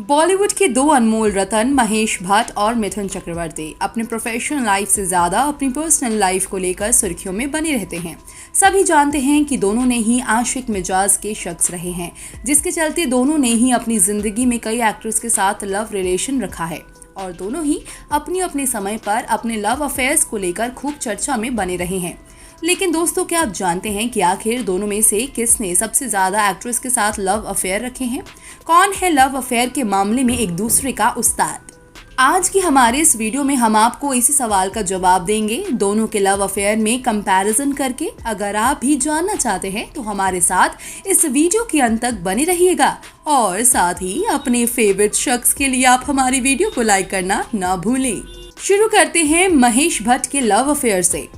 बॉलीवुड के दो अनमोल रतन महेश भट्ट और मिथुन चक्रवर्ती अपने प्रोफेशनल लाइफ से ज़्यादा अपनी पर्सनल लाइफ को लेकर सुर्खियों में बने रहते हैं। सभी जानते हैं कि दोनों ने ही आशिक मिजाज के शख्स रहे हैं, जिसके चलते दोनों ने ही अपनी ज़िंदगी में कई एक्ट्रेस के साथ लव रिलेशन रखा है और दोनों ही अपने अपने समय पर अपने लव अफेयर्स को लेकर खूब चर्चा में बने रहे हैं। लेकिन दोस्तों, क्या आप जानते हैं कि आखिर दोनों में से किसने सबसे ज्यादा एक्ट्रेस के साथ लव अफेयर रखे हैं? कौन है लव अफेयर के मामले में एक दूसरे का उस्ताद? आज की हमारे इस वीडियो में हम आपको इसी सवाल का जवाब देंगे, दोनों के लव अफेयर में कंपैरिजन करके। अगर आप भी जानना चाहते हैं तो हमारे साथ इस वीडियो के अंत तक बने रहिएगा और साथ ही अपने फेवरेट शख्स के लिए आप हमारी वीडियो को लाइक करना ना भूलें। शुरू करते हैं महेश भट्ट के लव अफेयर से।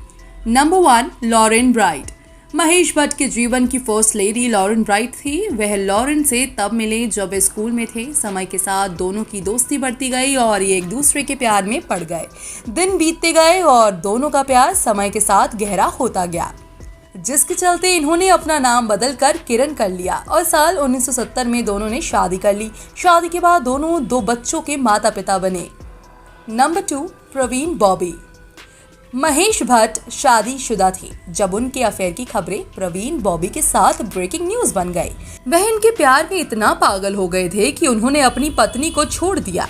Number 1, Lauren Bright. Mahesh Bhatt के जीवन की फर्स्ट लेडी लॉरेन ब्राइट थी। वह लॉरेन से तब मिले जब स्कूल में थे। समय के साथ दोनों की दोस्ती बढ़ती गई और ये एक दूसरे के प्यार में पड़ गए। दिन बीतते गए और दोनों का प्यार समय के साथ गहरा होता गया, जिसके चलते इन्होंने अपना नाम बदलकर किरण कर लिया और साल 1970 में दोनों ने शादी कर ली। शादी के बाद दोनों 2 बच्चों के माता पिता बने। नंबर 2, प्रवीण बॉबी। महेश भट्ट शादीशुदा थे जब उनके अफेयर की खबरें प्रवीण बॉबी के साथ ब्रेकिंग न्यूज बन गई। वह इनके प्यार में इतना पागल हो गए थे कि उन्होंने अपनी पत्नी को छोड़ दिया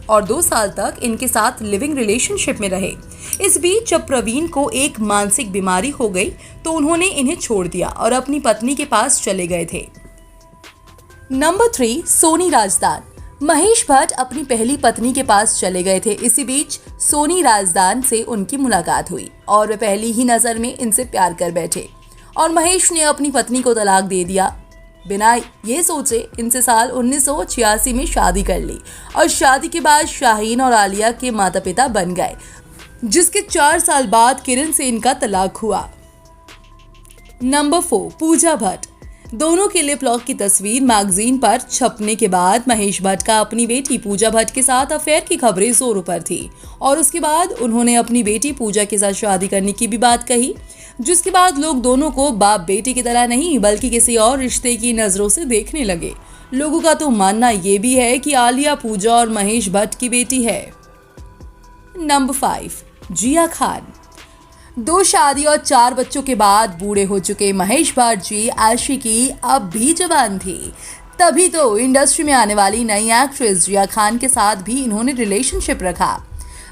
और 2 साल तक इनके साथ लिविंग रिलेशनशिप में रहे। इस बीच जब प्रवीण को एक मानसिक बीमारी हो गई तो उन्होंने इन्हें छोड़ दिया और अपनी पत्नी के पास चले गए थे। नंबर 3, सोनी राजदान। महेश भट्ट अपनी पहली पत्नी के पास चले गए थे। इसी बीच सोनी राजदान से उनकी मुलाकात हुई और वे पहली ही नजर में इनसे प्यार कर बैठे और महेश ने अपनी पत्नी को तलाक दे दिया। बिना ये सोचे इनसे साल 1986 में शादी कर ली और शादी के बाद शाहीन और आलिया के माता पिता बन गए, जिसके 4 साल बाद किरण से इनका तलाक हुआ। नंबर 4, पूजा भट्ट। दोनों के लिप लॉक की तस्वीर मैगजीन पर छपने के बाद महेश भट्ट का अपनी बेटी पूजा भट्ट के साथ अफेयर की खबरें जोरों पर थी और उसके बाद उन्होंने अपनी बेटी पूजा के साथ शादी करने की भी बात कही, जिसके बाद लोग दोनों को बाप बेटी की तरह नहीं बल्कि किसी और रिश्ते की नजरों से देखने लगे। लोगों का तो मानना ये भी है कि आलिया पूजा और महेश भट्ट की बेटी है। नंबर 5, जिया खान। 2 शादी और 4 बच्चों के बाद बूढ़े हो चुके महेश भट्ट जी आशिकी अब भी जवान थी। तभी तो इंडस्ट्री में आने वाली नई एक्ट्रेस जिया खान के साथ भी इन्होंने रिलेशनशिप रखा।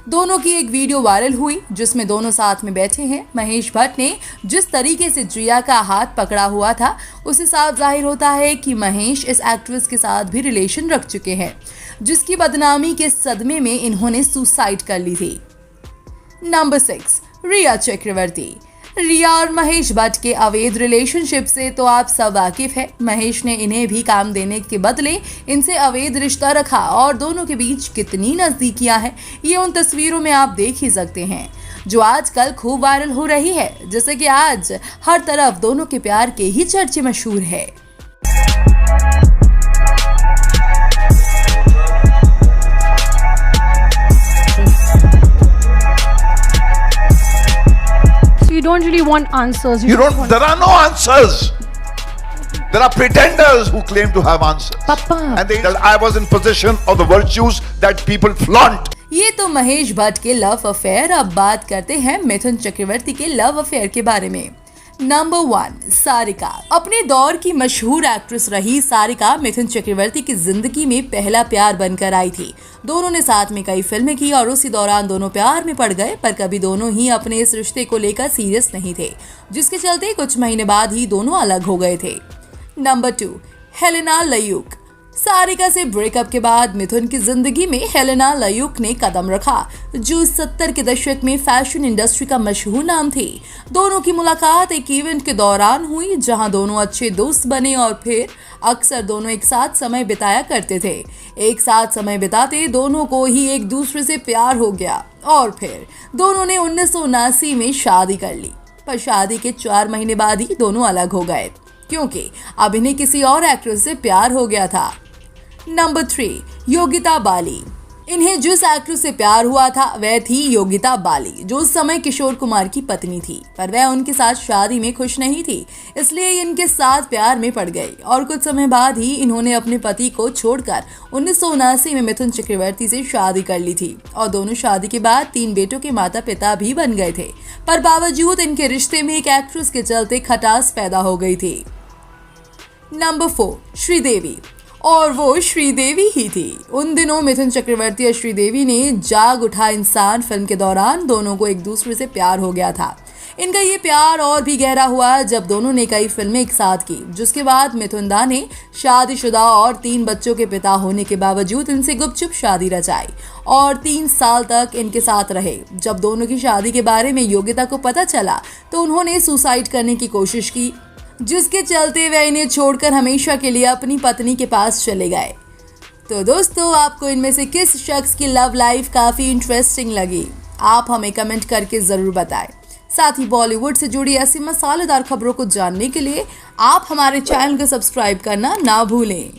दोनों की एक वीडियो वायरल हुई जिसमें दोनों साथ में बैठे हैं। महेश भट्ट ने जिस तरीके से जिया का हाथ पकड़ा हुआ था उससे साफ जाहिर होता है कि महेश इस एक्ट्रेस के साथ भी रिलेशन रख चुके हैं, जिसकी बदनामी के सदमे में इन्होंने सुसाइड कर ली थी। नंबर 6, रिया चक्रवर्ती। रिया और महेश भट्ट के अवैध रिलेशनशिप से तो आप सब वाकिफ है। महेश ने इन्हें भी काम देने के बदले इनसे अवैध रिश्ता रखा और दोनों के बीच कितनी नजदीकियां हैं ये उन तस्वीरों में आप देख ही सकते हैं, जो आजकल खूब वायरल हो रही है। जैसे कि आज हर तरफ दोनों के प्यार के ही चर्चे मशहूर है। You don't really want answers. You don't. There are no answers. There are pretenders who claim to have answers. Papa. And I was in possession of the virtues that people flaunt. ये तो महेश भट्ट के love affair. अब बात करते हैं मिथुन चक्रवर्ती के love affair के बारे में। नंबर 1, सारिका। अपने दौर की मशहूर एक्ट्रेस रही सारिका मिथुन चक्रवर्ती की जिंदगी में पहला प्यार बनकर आई थी। दोनों ने साथ में कई फिल्में की और उसी दौरान दोनों प्यार में पड़ गए, पर कभी दोनों ही अपने इस रिश्ते को लेकर सीरियस नहीं थे, जिसके चलते कुछ महीने बाद ही दोनों अलग हो गए थे। Number 2, Helena लयूक। सारिका से ब्रेकअप के बाद मिथुन की जिंदगी में हेलेना लयूक ने कदम रखा, जो 70 के दशक में फैशन इंडस्ट्री का मशहूर नाम थी। दोनों की मुलाकात एक इवेंट के दौरान हुई जहां दोनों अच्छे दोस्त बने और फिर अक्सर दोनों एक साथ समय बिताया करते थे। एक साथ समय बिताते दोनों को ही एक दूसरे से प्यार हो गया और फिर दोनों ने 1979 में शादी कर ली, पर शादी के 4 महीने बाद ही दोनों अलग हो गए क्योंकि अब इन्हें किसी और एक्ट्रेस से प्यार हो गया था। नंबर 3, योगिता बाली। इन्हें जिस एक्ट्रेस से प्यार हुआ था वह थी योगिता बाली, जो उस समय किशोर कुमार की पत्नी थी, पर वह उनके साथ शादी में खुश नहीं थी, इसलिए इनके साथ प्यार में पड़ गई और कुछ समय बाद ही इन्होंने अपने पति को छोड़कर 1979 में मिथुन चक्रवर्ती से शादी कर ली थी और दोनों शादी के बाद 3 बेटों के माता पिता भी बन गए थे। पर बावजूद इनके रिश्ते में एक एक्ट्रेस के चलते खटास पैदा हो गई थी। नंबर 4, श्रीदेवी। और वो श्रीदेवी ही थी। उन दिनों मिथुन चक्रवर्ती और श्रीदेवी ने जाग उठा इंसान फिल्म के दौरान दोनों को एक दूसरे से प्यार हो गया था। इनका ये प्यार और भी गहरा हुआ जब दोनों ने कई फिल्में एक साथ की, जिसके बाद मिथुन दा ने शादीशुदा और 3 बच्चों के पिता होने के बावजूद इनसे गुपचुप शादी रचाई और 3 साल तक इनके साथ रहे। जब दोनों की शादी के बारे में योगिता को पता चला तो उन्होंने सुसाइड करने की कोशिश की, जिसके चलते वह इन्हें छोड़कर हमेशा के लिए अपनी पत्नी के पास चले गए। तो दोस्तों, आपको इनमें से किस शख्स की लव लाइफ काफ़ी इंटरेस्टिंग लगी? आप हमें कमेंट करके ज़रूर बताएं। साथ ही बॉलीवुड से जुड़ी ऐसी मसालेदार खबरों को जानने के लिए आप हमारे चैनल को सब्सक्राइब करना ना भूलें।